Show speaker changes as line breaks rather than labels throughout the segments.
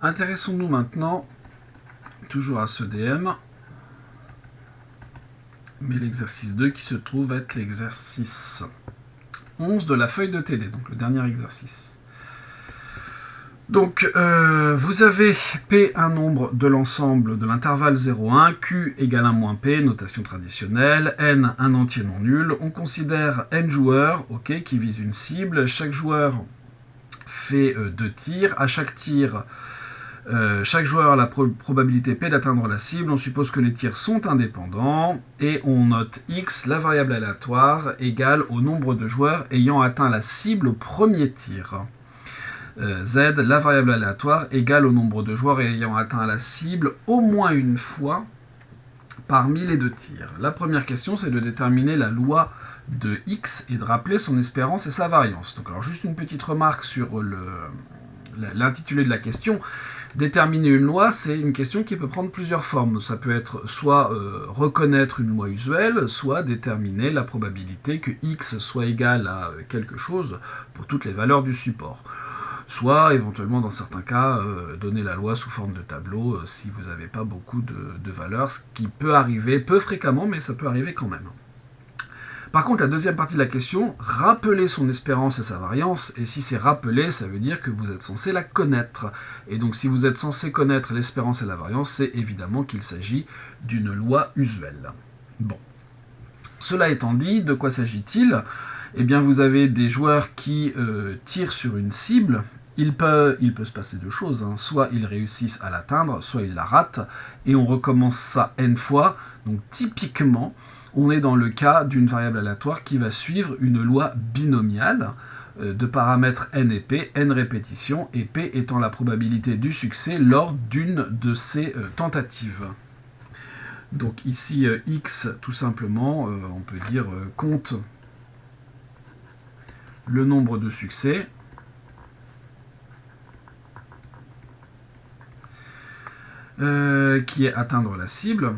Intéressons-nous maintenant, toujours à ce DM, mais l'exercice 2 qui se trouve être l'exercice 11 de la feuille de TD, donc le dernier exercice. Donc, vous avez P un nombre de l'ensemble de l'intervalle 0,1, Q égale 1 moins P, notation traditionnelle, N un entier non nul. On considère N joueurs, ok, qui visent une cible. Chaque joueur fait 2 tirs. À chaque tir, chaque joueur a la probabilité P d'atteindre la cible. On suppose que les tirs sont indépendants. Et on note X, la variable aléatoire, égale au nombre de joueurs ayant atteint la cible au premier tir. Z, la variable aléatoire, égale au nombre de joueurs ayant atteint la cible au moins une fois parmi les 2 tirs. La première question, c'est de déterminer la loi de X et de rappeler son espérance et sa variance. Donc, alors, juste une petite remarque sur l'intitulé de la question. Déterminer une loi, c'est une question qui peut prendre plusieurs formes. Ça peut être soit reconnaître une loi usuelle, soit déterminer la probabilité que X soit égal à quelque chose pour toutes les valeurs du support. Soit, éventuellement, dans certains cas, donner la loi sous forme de tableau si vous n'avez pas beaucoup de valeurs, ce qui peut arriver, peu fréquemment, mais ça peut arriver quand même. Par contre, la deuxième partie de la question, rappeler son espérance et sa variance, et si c'est rappeler, ça veut dire que vous êtes censé la connaître. Et donc, si vous êtes censé connaître l'espérance et la variance, c'est évidemment qu'il s'agit d'une loi usuelle. Bon. Cela étant dit, de quoi s'agit-il ? Eh bien, vous avez des joueurs qui tirent sur une cible. Il peut se passer deux choses, hein. Soit ils réussissent à l'atteindre, soit ils la ratent, et on recommence ça n fois. Donc typiquement, on est dans le cas d'une variable aléatoire qui va suivre une loi binomiale de paramètres n et p, n répétitions, et p étant la probabilité du succès lors d'une de ces tentatives. Donc ici, x, tout simplement, on peut dire compte le nombre de succès qui est atteindre la cible.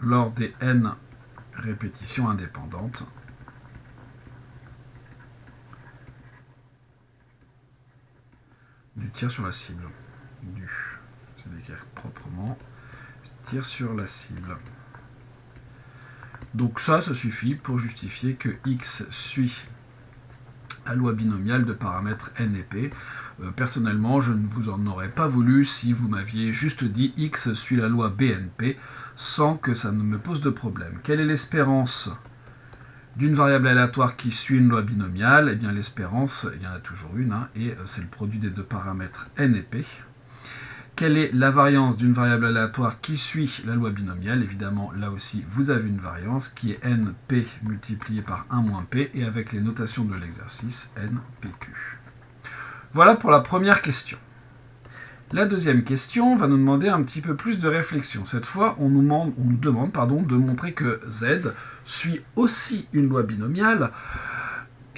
Lors des n répétitions indépendantes. Du tir sur la cible. C'est d'écrire proprement. Tir sur la cible. Donc ça suffit pour justifier que x suit la loi binomiale de paramètres n et p. Personnellement, je ne vous en aurais pas voulu si vous m'aviez juste dit x suit la loi BNP sans que ça ne me pose de problème. Quelle est l'espérance d'une variable aléatoire qui suit une loi binomiale? Eh bien, l'espérance, il y en a toujours une, hein, et c'est le produit des deux paramètres n et p. Quelle est la variance d'une variable aléatoire qui suit la loi binomiale? Évidemment, là aussi, vous avez une variance qui est np multiplié par 1 moins p, et avec les notations de l'exercice, npq. Voilà pour la première question. La deuxième question va nous demander un petit peu plus de réflexion. Cette fois, on nous demande de montrer que z suit aussi une loi binomiale,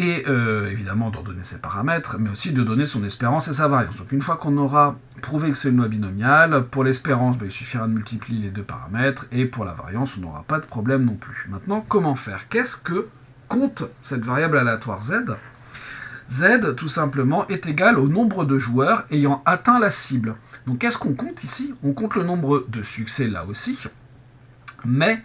et évidemment d'en donner ses paramètres, mais aussi de donner son espérance et sa variance. Donc une fois qu'on aura prouvé que c'est une loi binomiale, pour l'espérance, il suffira de multiplier les deux paramètres, et pour la variance, on n'aura pas de problème non plus. Maintenant, comment faire? Qu'est-ce que compte cette variable aléatoire z? Z, tout simplement, est égal au nombre de joueurs ayant atteint la cible. Donc qu'est-ce qu'on compte ici? On compte le nombre de succès là aussi, mais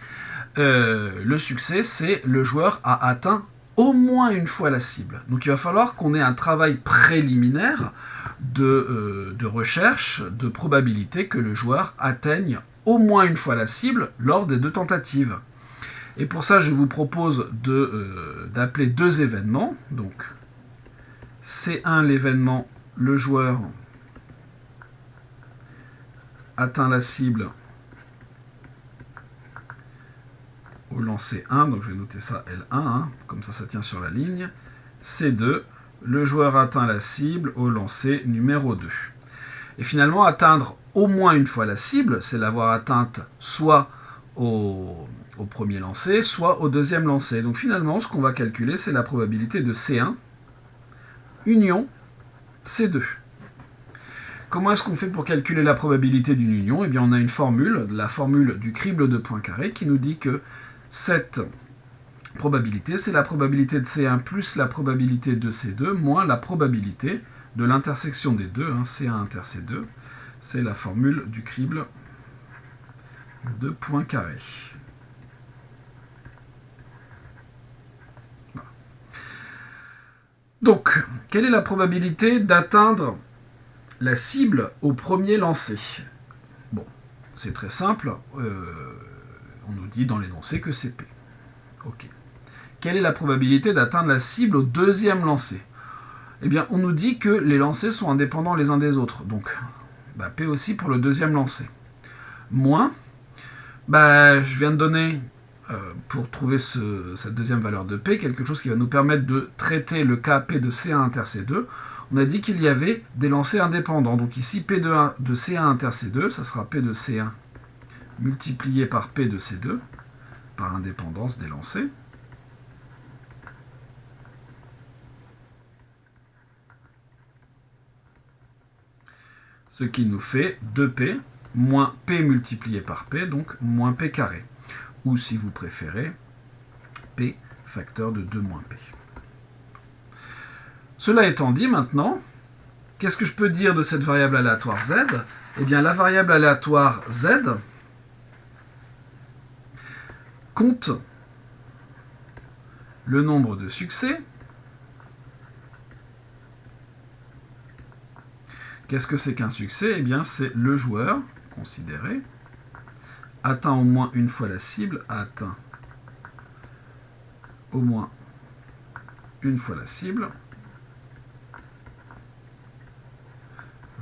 le succès, c'est le joueur a atteint au moins une fois la cible. Donc il va falloir qu'on ait un travail préliminaire de recherche, de probabilité que le joueur atteigne au moins une fois la cible lors des deux tentatives. Et pour ça, je vous propose d'appeler deux événements. Donc C1, l'événement, le joueur atteint la cible au lancer 1, donc je vais noter ça L1, hein, comme ça tient sur la ligne. C2, le joueur atteint la cible au lancer numéro 2. Et finalement, atteindre au moins une fois la cible, c'est l'avoir atteinte soit au premier lancer, soit au deuxième lancer. Donc finalement, ce qu'on va calculer, c'est la probabilité de C1 union C2. Comment est-ce qu'on fait pour calculer la probabilité d'une union? Eh bien, on a une formule, la formule du crible de Poincaré, qui nous dit que cette Probabilité, c'est la probabilité de C1 plus la probabilité de C2 moins la probabilité de l'intersection des deux, hein, C1 inter C2. C'est la formule du crible de Poincaré. Voilà. Donc, quelle est la probabilité d'atteindre la cible au premier lancer? Bon, c'est très simple. On nous dit dans l'énoncé que c'est P. Ok. Quelle est la probabilité d'atteindre la cible au deuxième lancer? Eh bien, on nous dit que les lancers sont indépendants les uns des autres. Donc, P aussi pour le deuxième lancer. Moins, je viens de donner, pour trouver cette deuxième valeur de P, quelque chose qui va nous permettre de traiter le cas P de C1 inter C2. On a dit qu'il y avait des lancers indépendants. Donc ici, P de C1 inter C2, ça sera P de C1 multiplié par P de C2, par indépendance des lancers. Ce qui nous fait 2P moins P multiplié par P, donc moins P carré. Ou si vous préférez, P facteur de 2 moins P. Cela étant dit maintenant, qu'est-ce que je peux dire de cette variable aléatoire Z? Eh bien, la variable aléatoire Z compte le nombre de succès. Qu'est-ce que c'est qu'un succès? Eh bien, c'est le joueur considéré atteint au moins une fois la cible, atteint au moins une fois la cible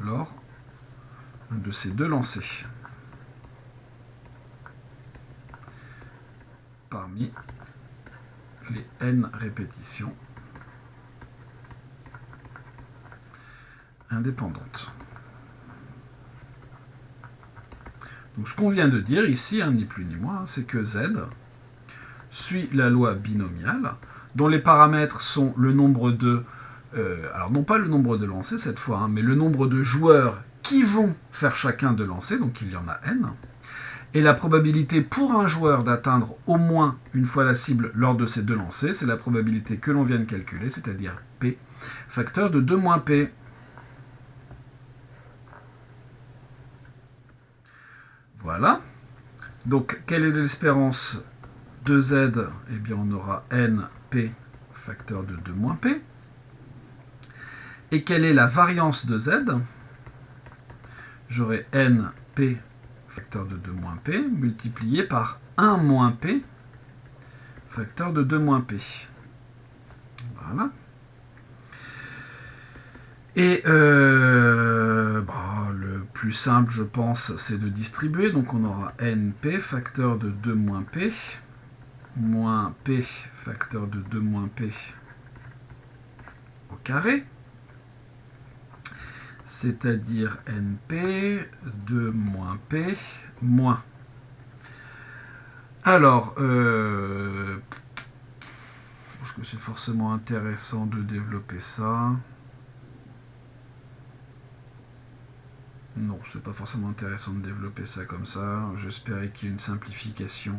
lors de ces deux lancers parmi les n répétitions indépendantes. Donc ce qu'on vient de dire ici, ni plus ni moins, c'est que Z suit la loi binomiale, dont les paramètres sont le nombre de... alors non pas le nombre de lancers cette fois, mais le nombre de joueurs qui vont faire chacun de lancers, donc il y en a n, et la probabilité pour un joueur d'atteindre au moins une fois la cible lors de ces deux lancers, c'est la probabilité que l'on vient de calculer, c'est-à-dire P, facteur de 2 moins P. Voilà. Donc, quelle est l'espérance de Z? Eh bien, on aura NP facteur de 2 moins P. Et quelle est la variance de Z? J'aurai NP facteur de 2 moins P multiplié par 1 moins P facteur de 2 moins P. Voilà. Et le plus simple, je pense, c'est de distribuer. Donc on aura NP facteur de 2 moins P moins P facteur de 2 moins P au carré. C'est-à-dire NP 2 moins P moins. Alors, est-ce que c'est forcément intéressant de développer ça? Non, c'est pas forcément intéressant de développer ça comme ça. J'espérais qu'il y ait une simplification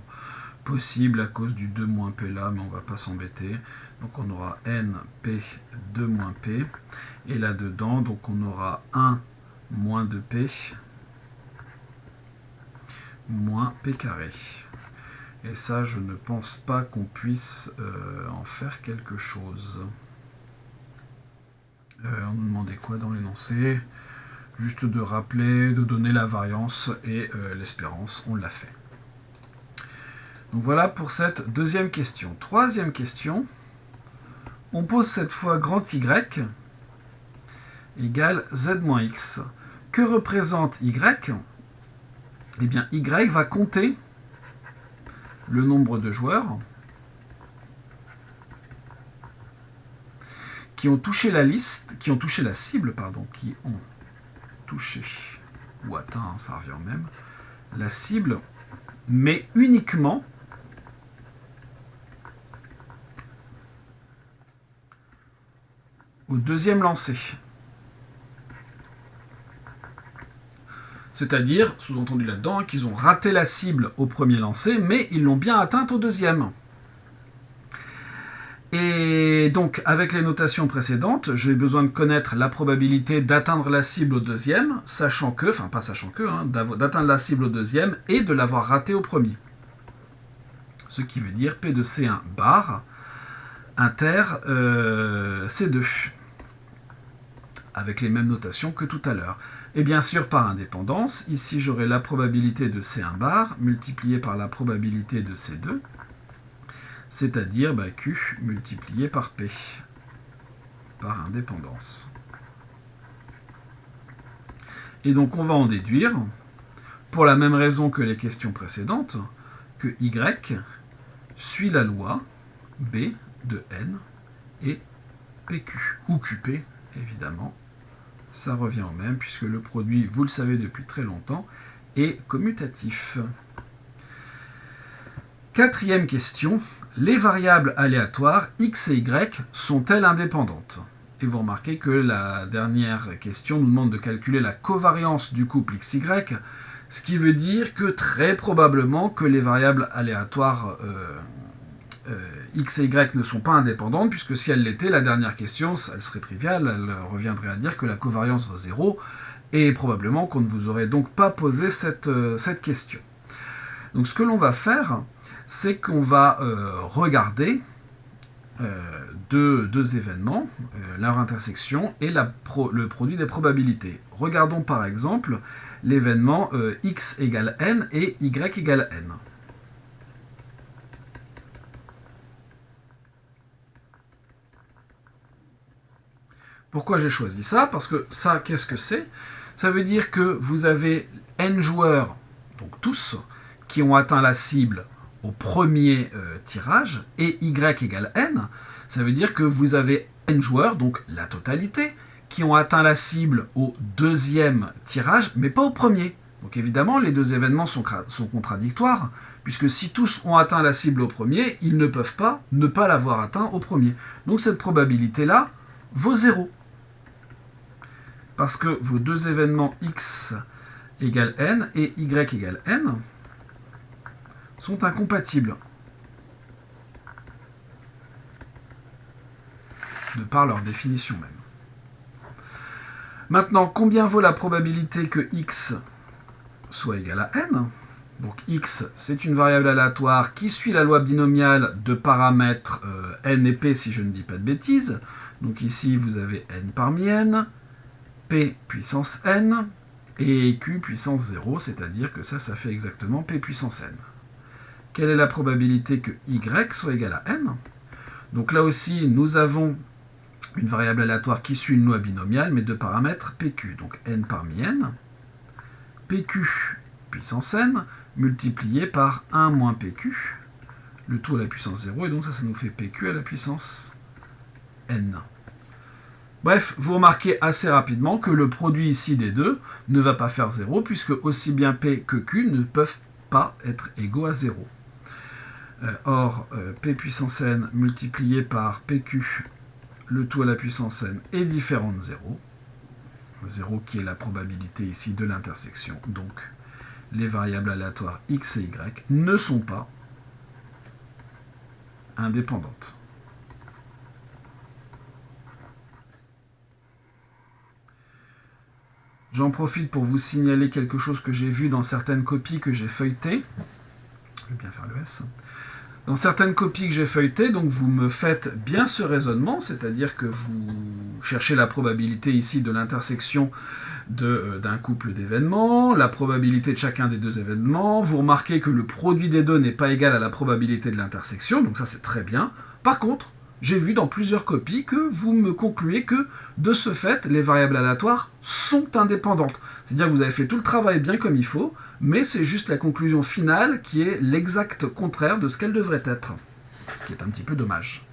possible à cause du 2 moins P là, mais on va pas s'embêter. Donc on aura NP 2 moins P. Et là-dedans, donc on aura 1 moins 2P moins P carré. Et ça, je ne pense pas qu'on puisse en faire quelque chose. On nous demandait quoi dans l'énoncé? Juste de rappeler, de donner la variance et l'espérance, on l'a fait. Donc voilà pour cette deuxième question. Troisième question, on pose cette fois grand Y égale Z moins X. Que représente Y? Eh bien, Y va compter le nombre de joueurs qui ont touché la liste, qui ont touché la cible, pardon, qui ont touché ou atteint, ça revient au même, la cible, mais uniquement au deuxième lancer. C'est-à-dire, sous-entendu là-dedans, qu'ils ont raté la cible au premier lancer, mais ils l'ont bien atteinte au deuxième. Et donc, avec les notations précédentes, j'ai besoin de connaître la probabilité d'atteindre la cible au deuxième, sachant que, enfin pas sachant que, d'atteindre la cible au deuxième et de l'avoir raté au premier. Ce qui veut dire P de C1 bar inter C2, avec les mêmes notations que tout à l'heure. Et bien sûr, par indépendance, ici j'aurai la probabilité de C1 bar multipliée par la probabilité de C2, c'est-à-dire Q multiplié par P, par indépendance. Et donc on va en déduire, pour la même raison que les questions précédentes, que Y suit la loi B de N et PQ, ou QP évidemment. Ça revient au même, puisque le produit, vous le savez depuis très longtemps, est commutatif. Quatrième question. Les variables aléatoires x et y sont-elles indépendantes? Et vous remarquez que la dernière question nous demande de calculer la covariance du couple xy, ce qui veut dire que très probablement que les variables aléatoires x et y ne sont pas indépendantes, puisque si elles l'étaient, la dernière question, elle serait triviale, elle reviendrait à dire que la covariance vaut 0, et probablement qu'on ne vous aurait donc pas posé cette question. Donc ce que l'on va faire, c'est qu'on va regarder deux événements, leur intersection et le produit des probabilités. Regardons par exemple l'événement x égale n et y égale n. Pourquoi j'ai choisi ça? Parce que ça, qu'est-ce que c'est? Ça veut dire que vous avez n joueurs, donc tous, qui ont atteint la cible au premier tirage, et y égale n, ça veut dire que vous avez n joueurs, donc la totalité, qui ont atteint la cible au deuxième tirage, mais pas au premier. Donc évidemment, les deux événements sont contradictoires, puisque si tous ont atteint la cible au premier, ils ne peuvent pas ne pas l'avoir atteint au premier. Donc cette probabilité-là vaut 0. Parce que vos deux événements x égale n et y égale n sont incompatibles, de par leur définition même. Maintenant, combien vaut la probabilité que x soit égal à n? Donc x, c'est une variable aléatoire qui suit la loi binomiale de paramètres n et p, si je ne dis pas de bêtises. Donc ici, vous avez n parmi n, p puissance n, et q puissance 0, c'est-à-dire que ça fait exactement p puissance n. Quelle est la probabilité que y soit égal à n? Donc là aussi, nous avons une variable aléatoire qui suit une loi binomiale, mais de paramètres pq. Donc n parmi n, pq puissance n, multiplié par 1 moins pq, le tout à la puissance 0, et donc ça nous fait pq à la puissance n. Bref, vous remarquez assez rapidement que le produit ici des deux ne va pas faire 0, puisque aussi bien P que Q ne peuvent pas être égaux à 0. Or, P puissance n multiplié par PQ, le tout à la puissance n, est différent de 0. 0 qui est la probabilité ici de l'intersection. Donc, les variables aléatoires x et y ne sont pas indépendantes. J'en profite pour vous signaler quelque chose que j'ai vu dans certaines copies que j'ai feuilletées. Je vais bien faire le S. Dans certaines copies que j'ai feuilletées, donc vous me faites bien ce raisonnement, c'est-à-dire que vous cherchez la probabilité ici de l'intersection d'un couple d'événements, la probabilité de chacun des deux événements, vous remarquez que le produit des deux n'est pas égal à la probabilité de l'intersection, donc ça c'est très bien. Par contre, j'ai vu dans plusieurs copies que vous me concluez que, de ce fait, les variables aléatoires sont indépendantes. C'est-à-dire que vous avez fait tout le travail bien comme il faut, mais c'est juste la conclusion finale qui est l'exact contraire de ce qu'elle devrait être. Ce qui est un petit peu dommage.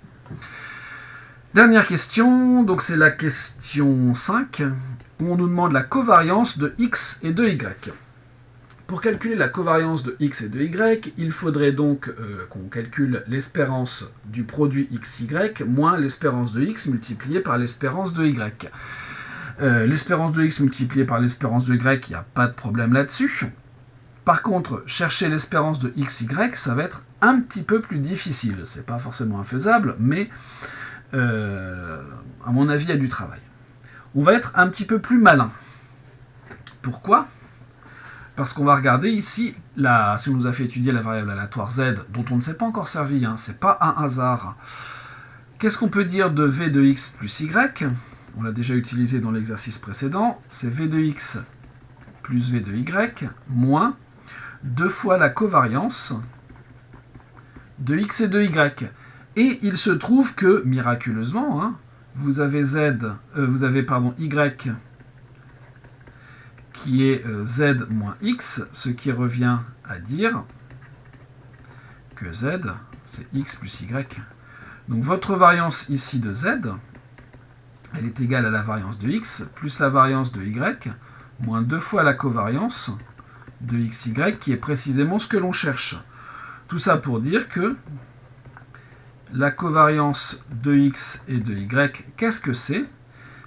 Dernière question, donc c'est la question 5, où on nous demande la covariance de x et de y. Pour calculer la covariance de x et de y, il faudrait donc qu'on calcule l'espérance du produit xy moins l'espérance de x multipliée par l'espérance de y. L'espérance de x multipliée par l'espérance de y, il n'y a pas de problème là-dessus. Par contre, chercher l'espérance de xy, ça va être un petit peu plus difficile. C'est pas forcément infaisable, mais à mon avis, il y a du travail. On va être un petit peu plus malin. Pourquoi ? Parce qu'on va regarder ici, si on nous a fait étudier la variable aléatoire z, dont on ne s'est pas encore servi, c'est pas un hasard. Qu'est-ce qu'on peut dire de v de x plus y ? On l'a déjà utilisé dans l'exercice précédent. C'est v de x plus v de y moins 2 fois la covariance de x et de y. Et il se trouve que, miraculeusement, vous avez y qui est z moins x, ce qui revient à dire que z, c'est x plus y. Donc votre variance ici de z, elle est égale à la variance de x plus la variance de y, moins 2 fois la covariance de xy, qui est précisément ce que l'on cherche. Tout ça pour dire que la covariance de x et de y, qu'est-ce que c'est ?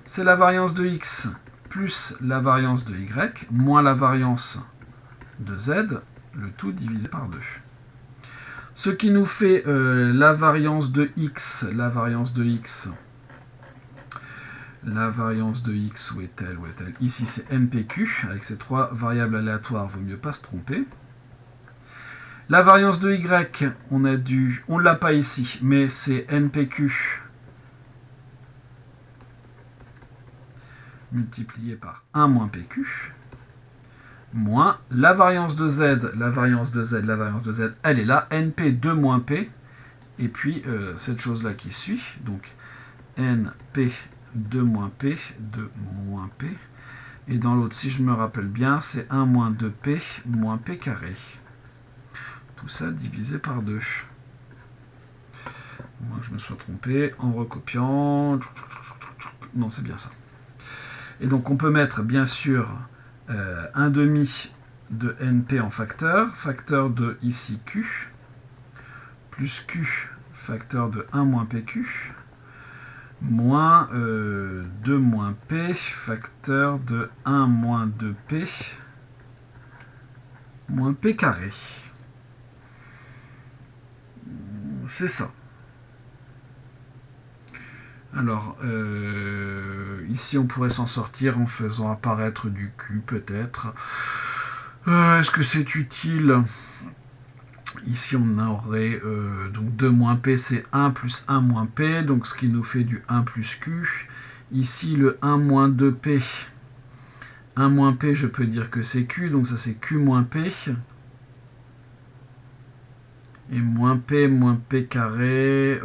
C'est la variance de x plus la variance de y, moins la variance de z, le tout divisé par 2. Ce qui nous fait la variance de x, où est-elle, Ici c'est npq, avec ces 3 variables aléatoires, vaut mieux pas se tromper. La variance de y, on ne l'a pas ici, mais c'est npq multiplié par 1 moins pq, moins la variance de z, elle est là, np2 moins p, et puis cette chose-là qui suit, donc np2 moins p, et dans l'autre, si je me rappelle bien, c'est 1 moins 2p moins p carré. Tout ça divisé par 2. Moi, je me suis trompé en recopiant. Non, c'est bien ça. Et donc, on peut mettre, bien sûr, 1 demi de np en facteur de ici q, plus q, facteur de 1 moins pq, moins 2 moins p, facteur de 1 moins 2p, moins p carré. C'est ça. Alors, ici on pourrait s'en sortir en faisant apparaître du Q peut-être. Est-ce que c'est utile ? Ici on aurait donc 2 moins P, c'est 1 plus 1 moins P, donc ce qui nous fait du 1 plus Q. Ici le 1 moins 2P. 1 moins P, je peux dire que c'est Q, donc ça c'est Q moins P. Et moins P carré,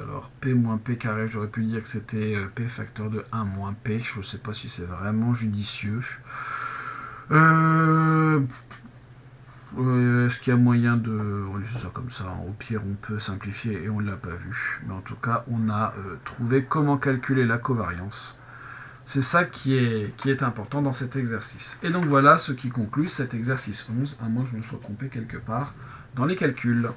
alors P moins P carré, j'aurais pu dire que c'était P facteur de 1 moins P, je ne sais pas si c'est vraiment judicieux. Est-ce qu'il y a moyen de laisser ça comme ça ? Au pire, on peut simplifier et on ne l'a pas vu. Mais en tout cas, on a trouvé comment calculer la covariance. C'est ça qui est important dans cet exercice. Et donc voilà ce qui conclut cet exercice 11, à moins que je me sois trompé quelque part dans les calculs.